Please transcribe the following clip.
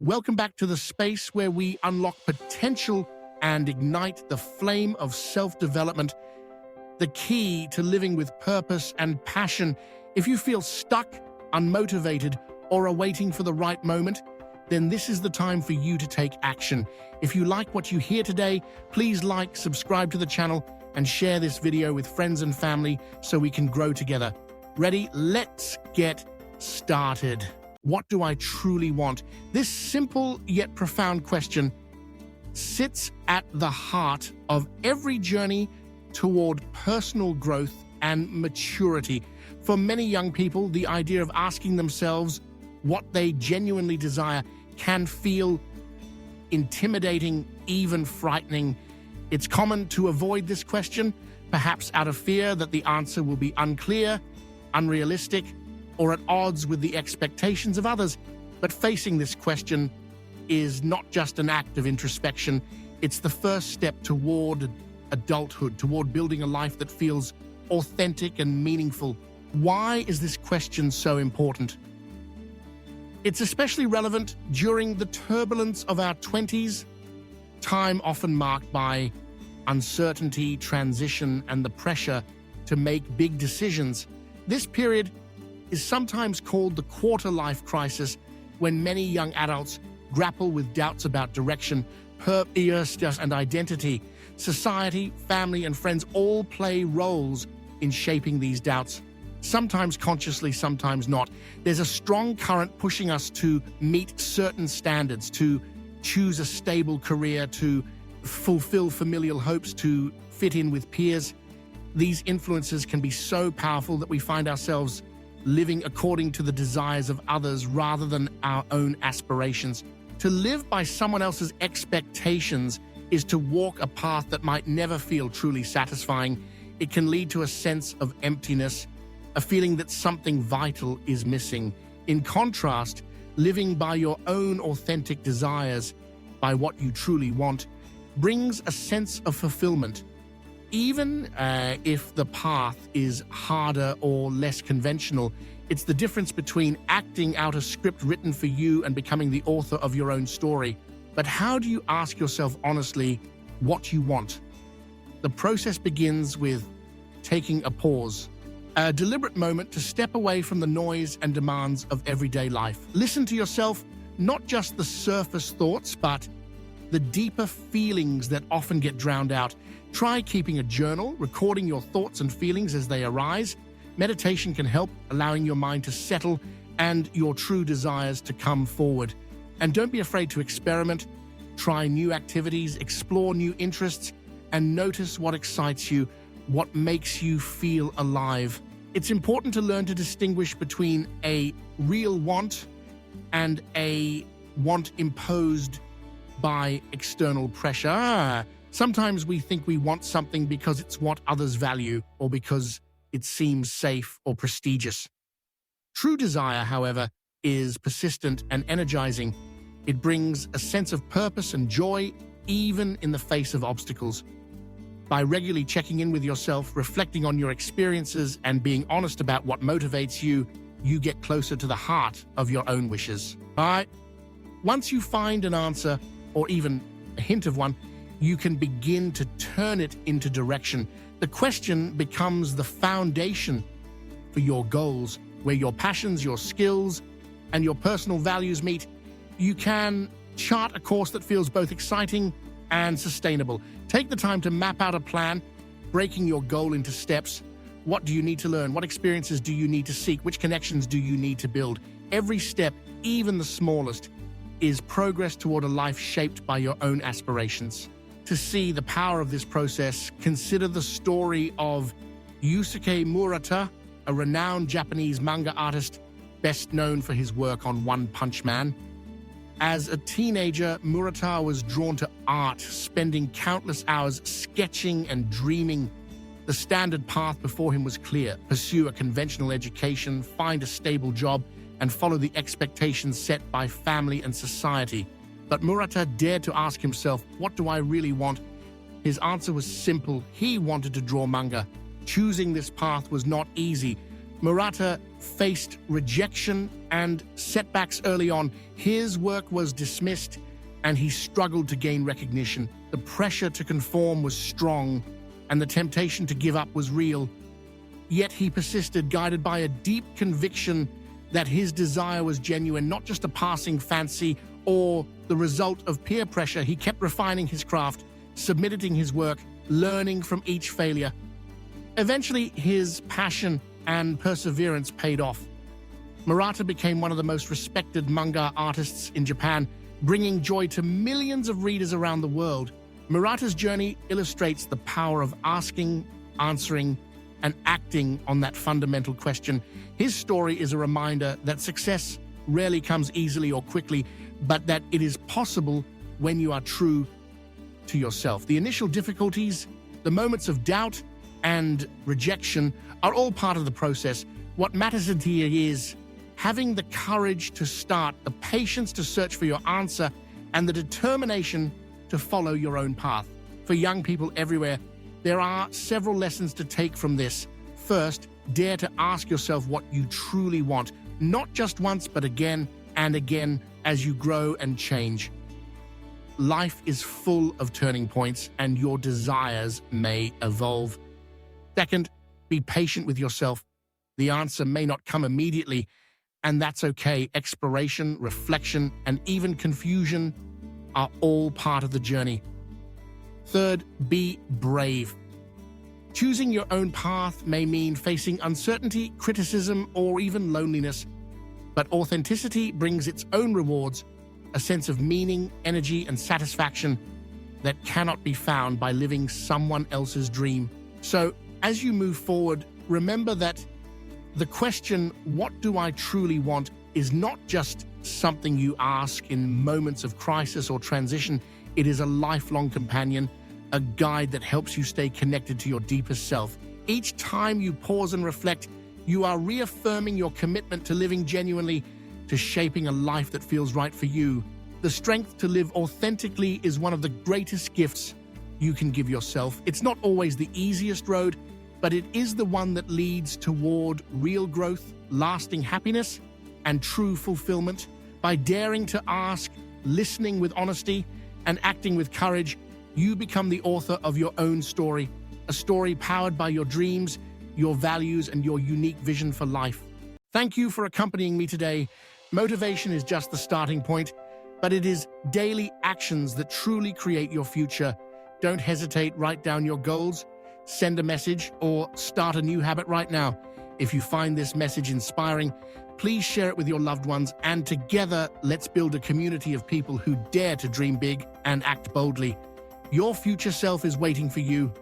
Welcome back to the space where we unlock potential and ignite the flame of self-development, the key to living with purpose and passion. If you feel stuck, unmotivated, or are waiting for the right moment, then this is the time for you to take action. If you like what you hear today, please like, subscribe to the channel, and share this video with friends and family so we can grow together. Ready? Let's get started. What do I truly want? This simple yet profound question sits at the heart of every journey toward personal growth and maturity. For many young people, the idea of asking themselves what they genuinely desire can feel intimidating, even frightening. It's common to avoid this question, perhaps out of fear that the answer will be unclear, unrealistic, or at odds with the expectations of others. But facing this question is not just an act of introspection, it's the first step toward adulthood, toward building a life that feels authentic and meaningful. Why is this question so important? It's especially relevant during the turbulence of our 20s, time often marked by uncertainty, transition, and the pressure to make big decisions. This period is sometimes called the quarter-life crisis, when many young adults grapple with doubts about direction, purpose, and identity. Society, family, and friends all play roles in shaping these doubts, sometimes consciously, sometimes not. There's a strong current pushing us to meet certain standards, to choose a stable career, to fulfill familial hopes, to fit in with peers. These influences can be so powerful that we find ourselves living according to the desires of others rather than our own aspirations. To live by someone else's expectations is to walk a path that might never feel truly satisfying. It can lead to a sense of emptiness, a feeling that something vital is missing. In contrast, living by your own authentic desires, by what you truly want, brings a sense of fulfillment. Even if the path is harder or less conventional, it's the difference between acting out a script written for you and becoming the author of your own story. But how do you ask yourself honestly what you want? The process begins with taking a pause, a deliberate moment to step away from the noise and demands of everyday life. Listen to yourself, not just the surface thoughts, but the deeper feelings that often get drowned out. Try keeping a journal, recording your thoughts and feelings as they arise. Meditation can help, allowing your mind to settle and your true desires to come forward. And don't be afraid to experiment, try new activities, explore new interests, and notice what excites you, what makes you feel alive. It's important to learn to distinguish between a real want and a want imposed by external pressure. Sometimes we think we want something because it's what others value or because it seems safe or prestigious. True desire, however, is persistent and energizing. It brings a sense of purpose and joy even in the face of obstacles. By regularly checking in with yourself, reflecting on your experiences, and being honest about what motivates you, you get closer to the heart of your own wishes. All right? Once you find an answer, or even a hint of one, you can begin to turn it into direction. The question becomes the foundation for your goals, where your passions, your skills, and your personal values meet. You can chart a course that feels both exciting and sustainable. Take the time to map out a plan, breaking your goal into steps. What do you need to learn? What experiences do you need to seek? Which connections do you need to build? Every step, even the smallest, is progress toward a life shaped by your own aspirations. To see the power of this process, consider the story of Yusuke Murata, a renowned Japanese manga artist best known for his work on One Punch Man. As a teenager, Murata was drawn to art, spending countless hours sketching and dreaming. The standard path before him was clear: pursue a conventional education, find a stable job, and follow the expectations set by family and society. But Murata dared to ask himself, what do I really want? His answer was simple. He wanted to draw manga. Choosing this path was not easy, Murata faced rejection and setbacks early on. His work was dismissed, and he struggled to gain recognition. The pressure to conform was strong, and the temptation to give up was real. Yet he persisted, guided by a deep conviction that his desire was genuine, not just a passing fancy or the result of peer pressure. He kept refining his craft, submitting his work, learning from each failure. Eventually, his passion and perseverance paid off. Murata became one of the most respected manga artists in Japan, bringing joy to millions of readers around the world. Murata's journey illustrates the power of asking, answering, and acting on that fundamental question. His story is a reminder that success rarely comes easily or quickly, but that it is possible when you are true to yourself. The initial difficulties, the moments of doubt and rejection are all part of the process. What matters in here is having the courage to start, the patience to search for your answer, and the determination to follow your own path. For young people everywhere, there are several lessons to take from this. First, dare to ask yourself what you truly want, not just once, but again and again as you grow and change. Life is full of turning points, and your desires may evolve. Second, be patient with yourself. The answer may not come immediately, and that's okay. Exploration, reflection, and even confusion are all part of the journey. Third, be brave. Choosing your own path may mean facing uncertainty, criticism, or even loneliness. But authenticity brings its own rewards, a sense of meaning, energy, and satisfaction that cannot be found by living someone else's dream. So, as you move forward, remember that the question, what do I truly want, is not just something you ask in moments of crisis or transition. It is a lifelong companion, a guide that helps you stay connected to your deepest self. Each time you pause and reflect, you are reaffirming your commitment to living genuinely, to shaping a life that feels right for you. The strength to live authentically is one of the greatest gifts you can give yourself. It's not always the easiest road, but it is the one that leads toward real growth, lasting happiness, and true fulfillment. By daring to ask, listening with honesty, and acting with courage, you become the author of your own story, a story powered by your dreams, your values, and your unique vision for life. Thank you for accompanying me today. Motivation is just the starting point, but it is daily actions that truly create your future. Don't hesitate, write down your goals, send a message, or start a new habit right now. If you find this message inspiring, please share it with your loved ones, and together, let's build a community of people who dare to dream big and act boldly. Your future self is waiting for you.